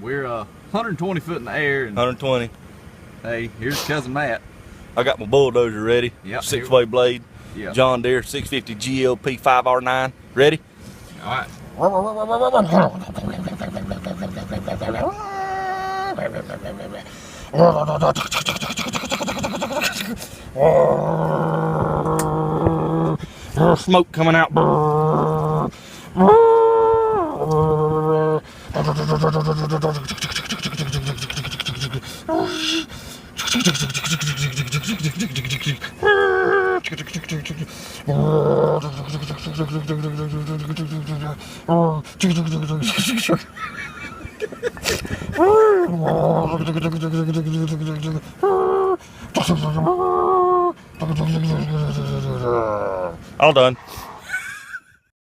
We're 120 foot in the air. And 120. hey, here's cousin Matt. I got my bulldozer ready. Yep. 6-way blade. Yep. John Deere 650 GLP 5R9. Ready? All right. Smoke coming out. All done.